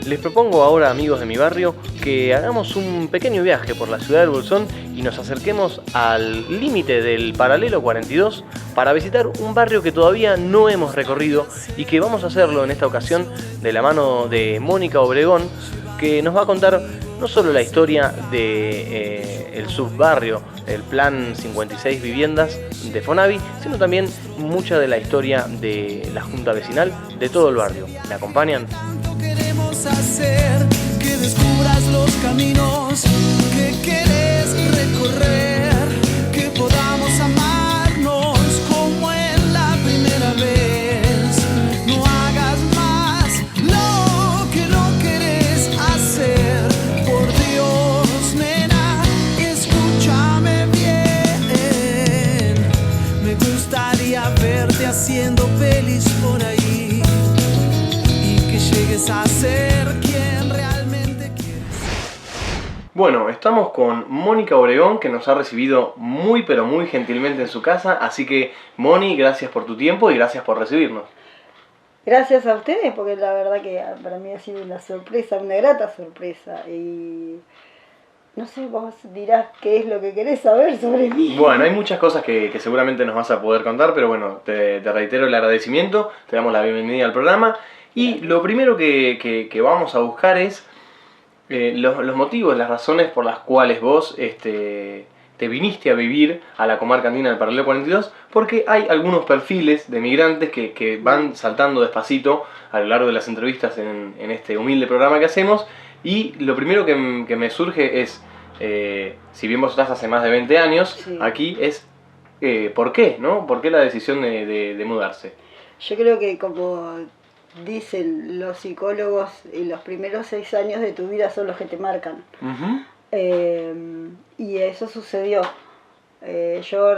Les propongo ahora, amigos de mi barrio, que hagamos un pequeño viaje por la ciudad del Bolsón y nos acerquemos al límite del paralelo 42 para visitar un barrio que todavía no hemos recorrido y que vamos a hacerlo en esta ocasión de la mano de Mónica Obregón, que nos va a contar no solo la historia de el subbarrio, el plan 56 viviendas de Fonavi, sino también mucha de la historia de la junta vecinal de todo el barrio. ¿Me acompañan? Hacer que descubras los caminos que quieres recorrer, que podamos amarnos como en la primera vez. No hagas más lo que no quieres hacer. Por Dios, nena, escúchame bien. Me gustaría verte haciendo pelis por ahí y que llegues a ser. Bueno, estamos con Mónica Obregón, que nos ha recibido muy pero muy gentilmente en su casa, así que Moni, gracias por tu tiempo y gracias por recibirnos. Gracias a ustedes, porque la verdad que para mí ha sido una sorpresa, una grata sorpresa, y no sé, vos dirás qué es lo que querés saber sobre mí. Bueno, hay muchas cosas que seguramente nos vas a poder contar, pero bueno, te reitero el agradecimiento, te damos la bienvenida al programa, y lo primero que vamos a buscar es los motivos, las razones por las cuales vos te viniste a vivir a la comarca andina del paralelo 42, porque hay algunos perfiles de migrantes que van saltando despacito a lo largo de las entrevistas en este humilde programa que hacemos, y lo primero que me surge es, si bien vos estás hace más de 20 años sí, aquí, es ¿por qué? ¿No? ¿Por qué la decisión de mudarse? Yo creo que, como dicen los psicólogos, los primeros 6 años de tu vida son los que te marcan. Y eso sucedió. Yo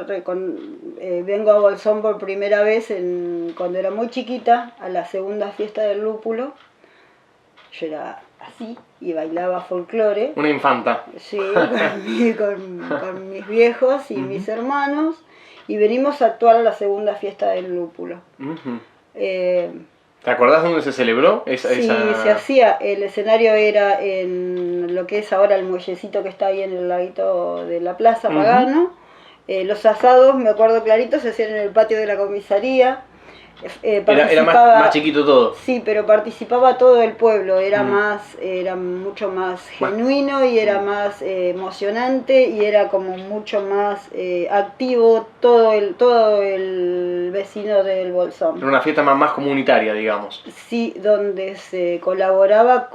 vengo a Bolsón por primera vez cuando era muy chiquita, a la segunda fiesta del lúpulo. Yo era así y bailaba folclore. Una infanta. Sí, con mis viejos y mis hermanos. Y venimos a actuar a la segunda fiesta del lúpulo. ¿Te acordás dónde se celebró? Sí, se hacía. El escenario era en lo que es ahora el muellecito que está ahí en el laguito de la Plaza Pagano. Los asados, me acuerdo clarito, se hacían en el patio de la comisaría. Era más chiquito todo. Sí, pero participaba todo el pueblo, era mucho más genuino y era más emocionante y era como mucho más activo todo el vecino del Bolsón. Era una fiesta más comunitaria, digamos. Sí, donde se colaboraba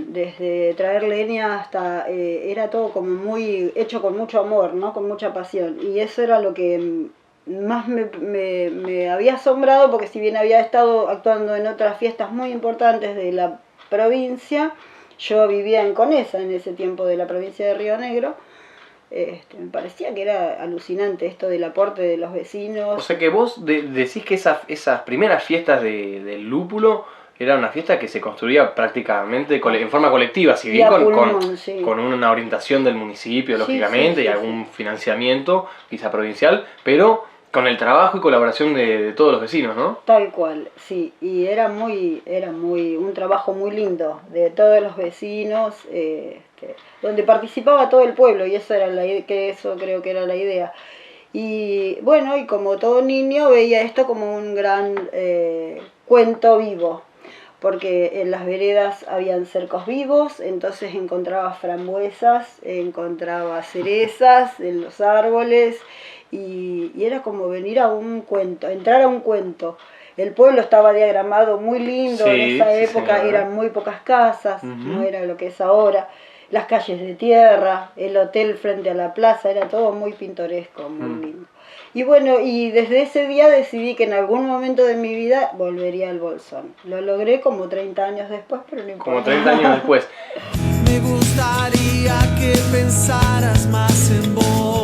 desde traer leña hasta, era todo como muy hecho con mucho amor, ¿no? Con mucha pasión, y eso era lo que más me había asombrado, porque si bien había estado actuando en otras fiestas muy importantes de la provincia, yo vivía en Conesa en ese tiempo, de la provincia de Río Negro. Me parecía que era alucinante esto del aporte de los vecinos. O sea que vos decís que esas primeras fiestas del lúpulo era una fiesta que se construía prácticamente en forma colectiva, si bien con una orientación del municipio, lógicamente, y algún financiamiento, quizá provincial, pero con el trabajo y colaboración de todos los vecinos, ¿no? Tal cual, sí, y era un trabajo muy lindo de todos los vecinos, donde participaba todo el pueblo, y eso creo que era la idea. Y bueno, y como todo niño veía esto como un gran cuento vivo, porque en las veredas habían cercos vivos, entonces encontraba frambuesas, encontraba cerezas en los árboles, y era como venir a un cuento, entrar a un cuento. El pueblo estaba diagramado muy lindo, en esa época eran muy pocas casas, no era lo que es ahora. Las calles de tierra, el hotel frente a la plaza, era todo muy pintoresco, muy lindo. Y bueno, y desde ese día decidí que en algún momento de mi vida volvería al Bolsón. Lo logré como 30 años después, pero no importa. Como 30 años después. Me gustaría que pensaras más en vos.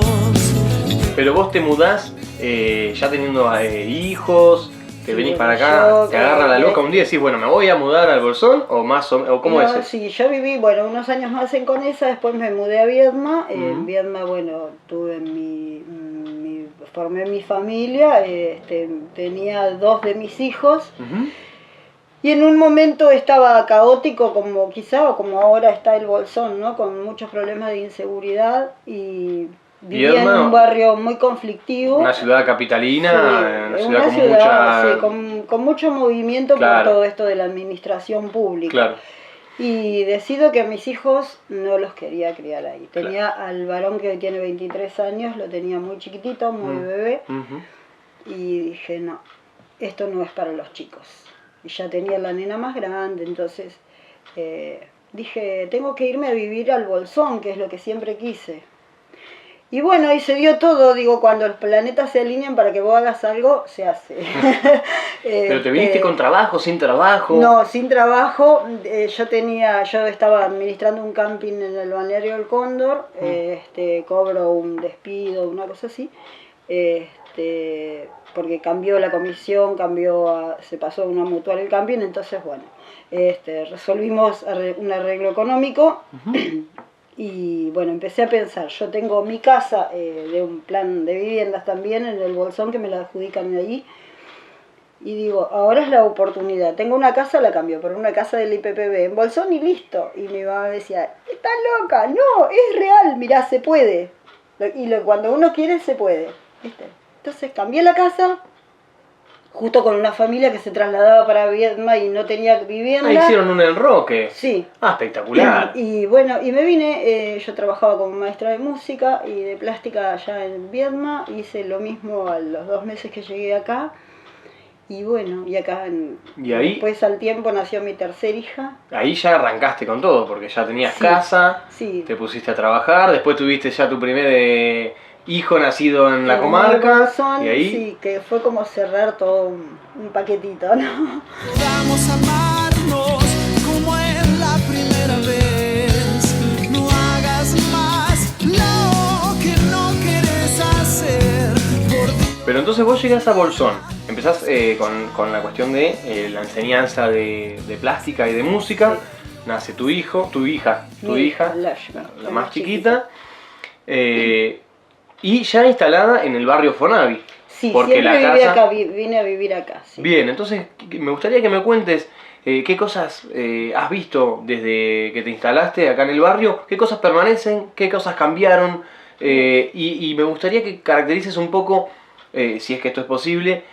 Pero vos te mudás ya teniendo hijos, Te venís bueno, para acá, yo, te agarra la loca un día y decís, bueno, me voy a mudar al Bolsón o más o ¿cómo no, es eso? sí, yo viví, bueno, unos años más en Conesa, después me mudé a Viedma. En Ujú. Viedma, bueno, formé mi familia, tenía 2 de mis hijos. Ujú. Y en un momento estaba caótico, como quizá o como ahora está el Bolsón, ¿no? Con muchos problemas de inseguridad y vivía en Viedma, un barrio muy conflictivo. una ciudad capitalina, una Sí, ciudad una con ciudad, mucha... sí, con mucho movimiento por Claro. todo esto de la administración pública. Claro, Y decido que a mis hijos no los quería criar ahí. Claro. Tenía al varón que hoy tiene 23 años, lo tenía muy chiquitito, muy bebé, Ujú. y dije, no, esto no es para los chicos. Y ya tenía la nena más grande, entonces dije, tengo que irme a vivir al Bolsón, que es lo que siempre quise. Y bueno, y se dio todo, digo, cuando los planetas se alinean para que vos hagas algo, se hace. ¿Pero te viniste con trabajo, sin trabajo? No, sin trabajo. Yo estaba administrando un camping en el balneario del Cóndor, cobro un despido, una cosa así, porque cambió la comisión, se pasó a una mutual el camping, entonces bueno, resolvimos un arreglo económico. Y bueno, empecé a pensar, yo tengo mi casa de un plan de viviendas también en el Bolsón, que me la adjudican de allí. Y digo, ahora es la oportunidad. Tengo una casa, la cambio por una casa del IPPB en Bolsón y listo. Y mi mamá me decía, estás loca, no, es real, mirá, se puede. Cuando uno quiere, se puede. ¿Viste? Entonces cambié la casa, justo con una familia que se trasladaba para Viedma y no tenía vivienda. Ah, hicieron un enroque. Sí. Ah, espectacular. Y bueno, y me vine, yo trabajaba como maestra de música y de plástica allá en Viedma. Hice lo mismo a los 2 meses que llegué acá. Y bueno, y acá Y ahí, después al tiempo nació mi tercera hija. ahí ya arrancaste con todo, porque ya tenías Sí, casa, sí. te pusiste a trabajar, después tuviste ya tu primer hijo nacido en la En comarca, Bolsón, y ahí... sí, que fue como cerrar todo un paquetito, ¿no? Vamos a amarnos como en la primera vez. No hagas más lo que no quieres hacer. Pero entonces vos llegás a Bolsón, empezás con la cuestión de la enseñanza de plástica y de música, nace tu hija, tu Mi hija, la más chiquita, y ya instalada en el barrio Fonavi. Sí, porque siempre la viví casa... acá, vine a vivir acá. Sí. Bien, entonces me gustaría que me cuentes qué cosas has visto desde que te instalaste acá en el barrio, qué cosas permanecen, qué cosas cambiaron, y me gustaría que caracterices un poco, si es que esto es posible,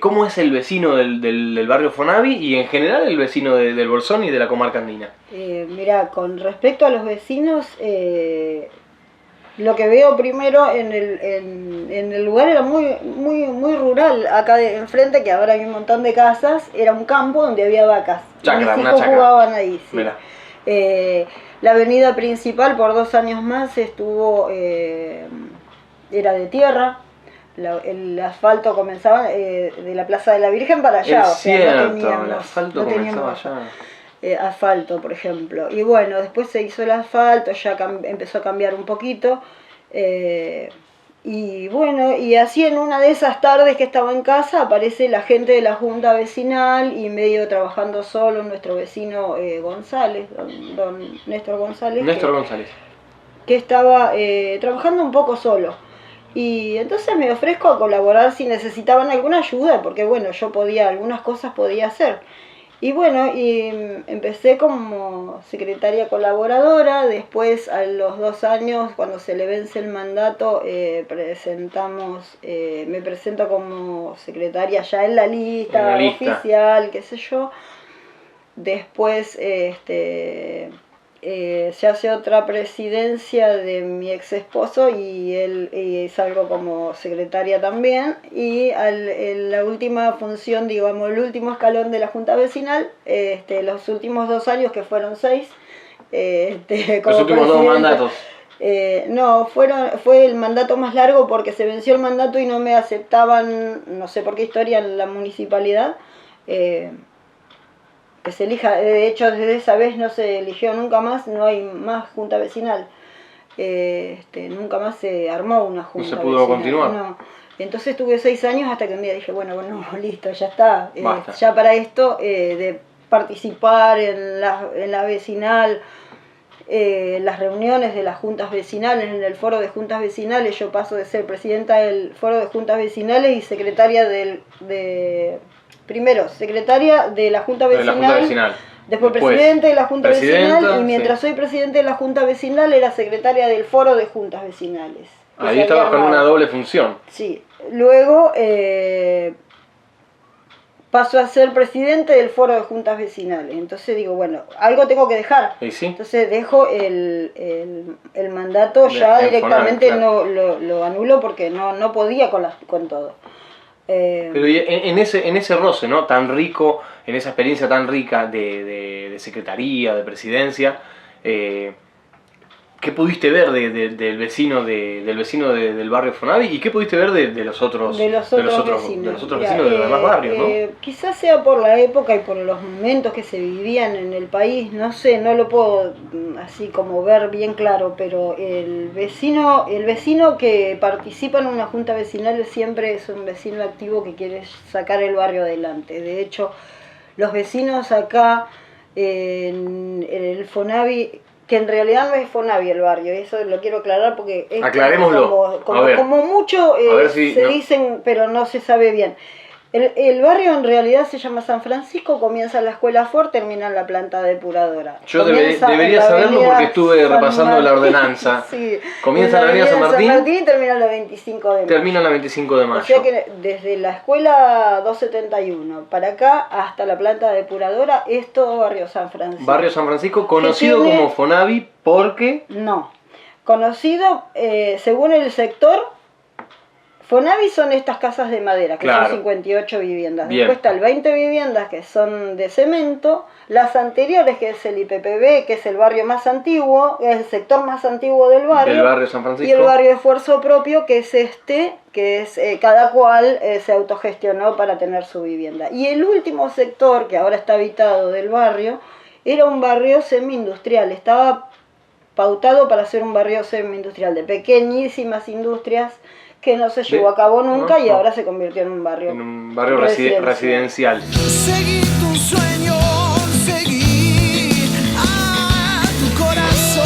cómo es el vecino del barrio Fonavi y en general el vecino del Bolsón y de la comarca andina. Mira, con respecto a los vecinos, lo que veo primero en el lugar era muy rural. Acá enfrente, que ahora hay un montón de casas, era un campo donde había vacas. Chacra, Mis una hijos chacra. jugaban ahí, sí. Mirá. La avenida principal por 2 años más estuvo, era de tierra. El asfalto comenzaba de la Plaza de la Virgen para allá, Es o sea, cierto, no teníamos, el asfalto no comenzaba teníamos allá. asfalto, por ejemplo. Y bueno, después se hizo el asfalto, ya empezó a cambiar un poquito. Y bueno, y así en una de esas tardes que estaba en casa aparece la gente de la junta vecinal y medio trabajando solo nuestro vecino González, don Néstor González. Néstor González. Que estaba trabajando un poco solo. Y entonces me ofrezco a colaborar si necesitaban alguna ayuda, porque bueno, yo algunas cosas podía hacer. Y bueno, y empecé como secretaria colaboradora, después a los 2 años, cuando se le vence el mandato, me presento como secretaria ya en la lista oficial, qué sé yo. Después se hace otra presidencia de mi ex esposo y salgo como secretaria también. Y en la última función, digamos, el último escalón de la Junta Vecinal, los últimos 2 años, que fueron 6. Los últimos 2 mandatos. No, fue el mandato más largo porque se venció el mandato y no me aceptaban, no sé por qué historia, en la municipalidad. Que se elija, de hecho desde esa vez no se eligió nunca más, no hay más junta vecinal, nunca más se armó una junta no se pudo vecinal, continuar. no. Entonces tuve 6 años hasta que un día dije, bueno, listo, ya está. Basta. Ya para esto de participar en la vecinal, las reuniones de las juntas vecinales, en el foro de juntas vecinales, yo paso de ser presidenta del foro de juntas vecinales y secretaria primero secretaria de la junta De la vecinal, Junta Vecinal. después Después, presidente de la junta presidenta, vecinal, y mientras sí. soy presidente de la junta vecinal era secretaria del foro de juntas vecinales. que Ahí se estabas había con una armado. doble función. Sí, luego paso a ser presidente del foro de juntas vecinales. Entonces digo, bueno, algo tengo que dejar. ¿Y sí? Entonces dejo el mandato ya En directamente, Fonal, claro. lo anulo porque no podía con todo. Pero y en ese roce, ¿no? Tan rico, en esa experiencia tan rica de secretaría, de presidencia, ¿qué pudiste ver del vecino del barrio Fonavi y qué pudiste ver de los otros vecinos. vecinos Mira, de los demás barrios, ¿no? Quizás sea por la época y por los momentos que se vivían en el país, no sé, no lo puedo así como ver bien claro, pero el vecino que participa en una junta vecinal siempre es un vecino activo que quiere sacar el barrio adelante. De hecho, los vecinos acá en el Fonavi, que en realidad no es Fonavi el barrio, eso lo quiero aclarar porque es Aclarémoslo. A ver. como mucho A ver si se no- dicen, pero no se sabe bien. El barrio en realidad se llama San Francisco, comienza en la escuela Ford, termina en la planta depuradora. Yo Comienza en debería la saberlo avenida porque estuve San repasando la Martín. ordenanza. Sí, Comienza en la avenida San Martín, y termina en la 25 de mayo. termina la 25 de mayo. O sea que desde la escuela 271 para acá hasta la planta depuradora es todo barrio San Francisco. Barrio San Francisco, conocido tiene- como Fonavi porque... No. Conocido, según el sector, Fonavi son estas casas de madera, que Claro. son 58 viviendas. Bien. Después está el 20 viviendas que son de cemento. Las anteriores, que es el IPPB, que es el barrio más antiguo, es el sector más antiguo del barrio. Del barrio San Y Francisco. el barrio de esfuerzo propio, que es que es cada cual se autogestionó para tener su vivienda. Y el último sector, que ahora está habitado del barrio, era un barrio semi-industrial. Estaba pautado para ser un barrio semi-industrial de pequeñísimas industrias que no se llevó a cabo nunca y no. ahora se convirtió en un barrio residencial. Seguí tu sueño, seguí a tu corazón.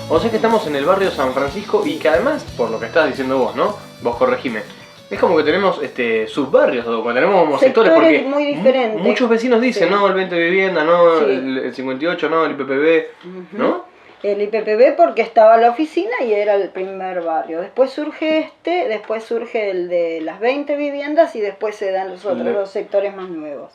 O sea que estamos en el barrio San Francisco y que además, por lo que estás diciendo vos, ¿no? Vos corregime. Es como que tenemos subbarrios, o que tenemos como sectores, porque muy diferentes. muchos vecinos dicen, Sí. no, el 20 vivienda, no, Sí. el 58, no, el IPPB, ¿no? El IPPB porque estaba la oficina y era el primer barrio. Después surge después surge el de las 20 viviendas y después se dan los otros dos sectores más nuevos.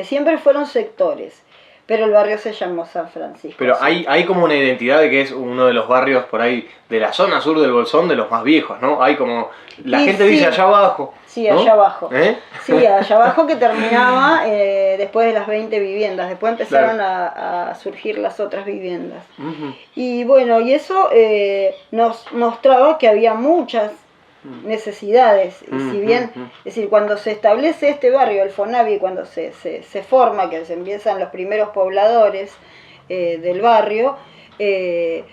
Siempre fueron sectores, pero el barrio se llamó San Francisco. Pero sí. hay como una identidad de que es uno de los barrios por ahí de la zona sur del Bolsón de los más viejos, ¿no? Hay como... La Y gente sí. dice allá abajo. Sí, ¿no? allá abajo. ¿Eh? Sí, allá abajo que terminaba después de las 20 viviendas. Después empezaron a surgir las otras viviendas. Ujú. Y bueno, y eso nos mostraba que había muchas necesidades. Y si bien, es decir, cuando se establece este barrio, el Fonavi, cuando se forma, que se empiezan los primeros pobladores del barrio,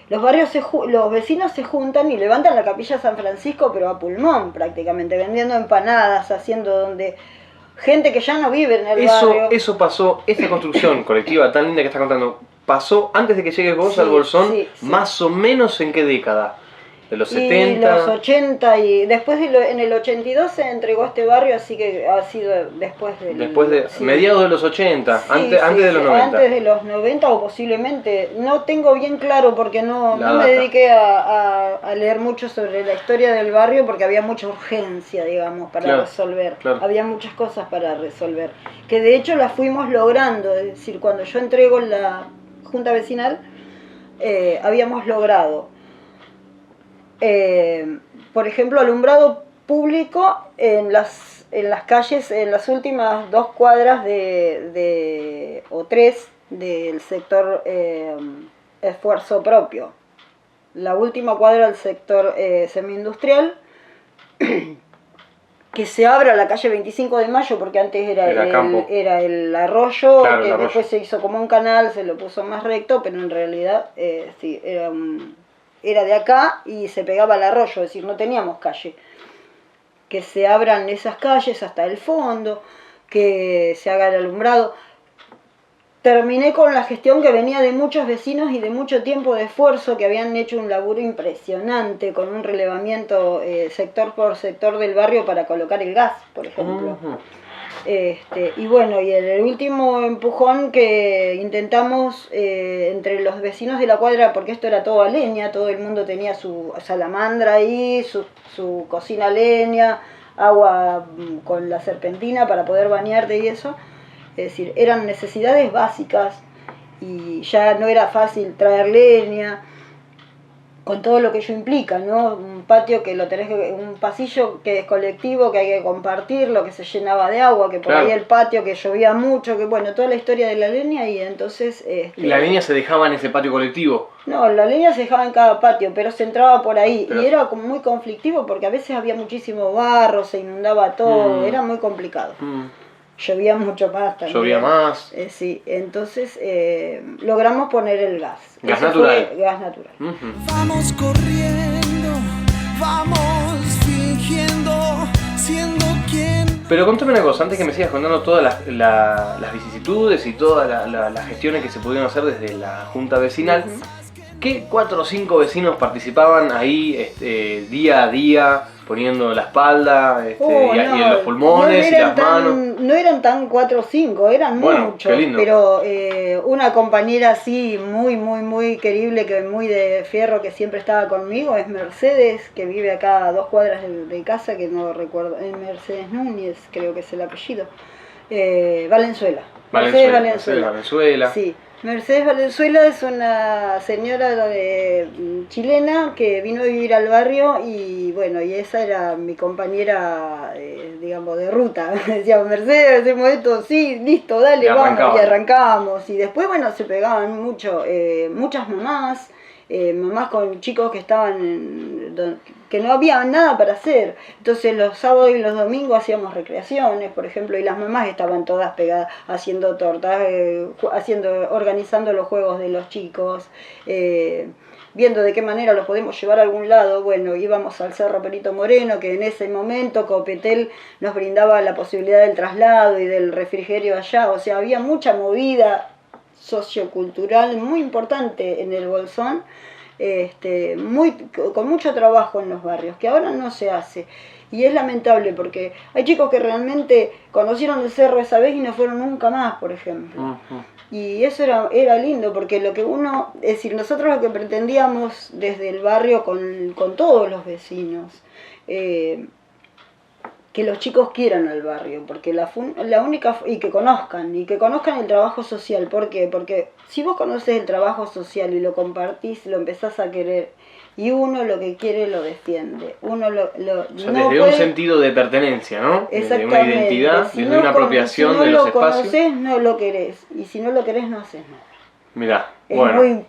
los vecinos se juntan y levantan la capilla San Francisco, pero a pulmón prácticamente, vendiendo empanadas, haciendo gente que ya no vive en el barrio. Eso pasó, esta construcción colectiva tan linda que estás contando, pasó antes de que llegues vos Sí, al Bolsón, sí. más o menos en qué década. De los Y 70. los 80 y después en el 82 se entregó este barrio, así que ha sido después Después sí. mediados de los 80, Sí, antes sí, de los sí, 90. antes de los 90 o posiblemente, no tengo bien claro porque no La me data. dediqué a leer mucho sobre la historia del barrio porque había mucha urgencia, digamos, para Claro, resolver. claro. Había muchas cosas para resolver, que de hecho las fuimos logrando, es decir, cuando yo entrego la junta vecinal, habíamos logrado, por ejemplo, alumbrado público en las calles, en las últimas 2 cuadras o 3 del sector esfuerzo propio. La última cuadra del sector semi-industrial, que se abra la calle 25 de Mayo, porque antes Era campo. era el arroyo, Claro, el arroyo. después se hizo como un canal, se lo puso más recto, pero en realidad sí, era era de acá y se pegaba al arroyo, es decir, no teníamos calle. Que se abran esas calles hasta el fondo, que se haga el alumbrado. Terminé con la gestión que venía de muchos vecinos y de mucho tiempo de esfuerzo, que habían hecho un laburo impresionante con un relevamiento sector por sector del barrio para colocar el gas, por ejemplo. Y bueno, y el último empujón que intentamos entre los vecinos de la cuadra, porque esto era todo a leña, todo el mundo tenía su salamandra ahí, su cocina a leña, agua con la serpentina para poder bañarte y eso. Es decir, eran necesidades básicas y ya no era fácil traer leña, con todo lo que ello implica, ¿no? Un patio que lo tenés que, un pasillo que es colectivo, que hay que compartirlo, que se llenaba de agua, que por ahí el patio que llovía mucho, que bueno, toda la historia de la leña y entonces... ¿Y la leña se dejaba en ese patio colectivo? No, la leña se dejaba en cada patio, pero se entraba por ahí y era como muy conflictivo porque a veces había muchísimo barro, se inundaba todo, era muy complicado. Llovía mucho más también. Llovía más. Sí, entonces logramos poner el gas. Gas natural. Gas natural. Vamos corriendo, vamos fingiendo, siendo quien... Pero contame una cosa, antes que me sigas contando todas las vicisitudes y todas las gestiones que se pudieron hacer desde la junta vecinal, ¿qué 4 o 5 vecinos participaban ahí día a día, poniendo la espalda y en los pulmones y las manos? No eran tan 4 o 5, eran muchos, pero una compañera así muy querible, que muy de fierro, que siempre estaba conmigo, es Mercedes, que vive acá a 2 cuadras de casa, que no recuerdo, Mercedes Núñez, creo que es el apellido, Valenzuela. Mercedes Valenzuela. Sí. Mercedes Valenzuela es una señora chilena que vino a vivir al barrio y bueno, y esa era mi compañera, digamos, de ruta. Decíamos, Mercedes, hacemos esto, sí, listo, dale, vamos, y arrancábamos. Y después, bueno, se pegaban mucho, muchas mamás, mamás con chicos que estaban que no había nada para hacer. Entonces los sábados y los domingos hacíamos recreaciones, por ejemplo, y las mamás estaban todas pegadas haciendo tortas, organizando los juegos de los chicos, viendo de qué manera los podemos llevar a algún lado. Bueno, íbamos al Cerro Perito Moreno, que en ese momento Copetel nos brindaba la posibilidad del traslado y del refrigerio allá. O sea, había mucha movida sociocultural muy importante en el Bolsón, con mucho trabajo en los barrios, que ahora no se hace. Y es lamentable porque hay chicos que realmente conocieron el cerro esa vez y no fueron nunca más, por ejemplo. Y eso era lindo, porque lo que es decir, nosotros lo que pretendíamos desde el barrio con todos los vecinos, que los chicos quieran al barrio, porque la única, y que conozcan el trabajo social. ¿Por qué? Porque si vos conoces el trabajo social y lo compartís, lo empezás a querer, y uno lo que quiere lo defiende. Uno o sea, desde un sentido de pertenencia, ¿no? Desde una identidad, desde una apropiación de los espacios. Si no lo conocés, no lo querés, y si no lo querés, no haces nada. Mirá, es muy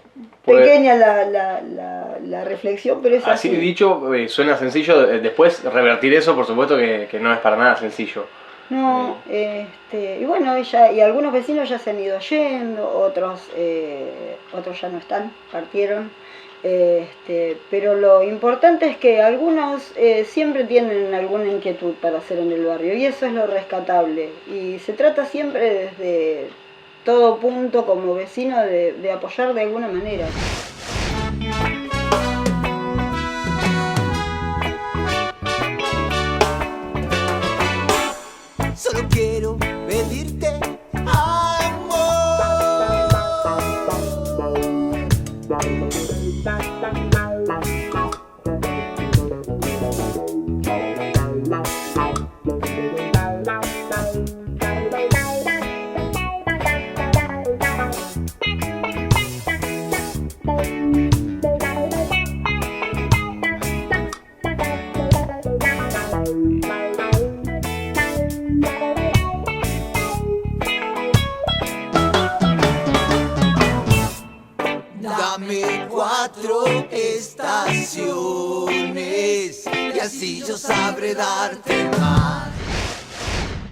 pequeña la reflexión, pero es así. Así dicho, suena sencillo. Después revertir eso, por supuesto que no es para nada sencillo. No, y bueno, y algunos vecinos ya se han ido yendo, otros ya no están, partieron. Pero lo importante es que algunos siempre tienen alguna inquietud para hacer en el barrio, y eso es lo rescatable. Y se trata siempre desde todo punto, como vecino, de apoyar de alguna manera. Solo quiero pedirte Dame 4 estaciones y así yo sabré darte más.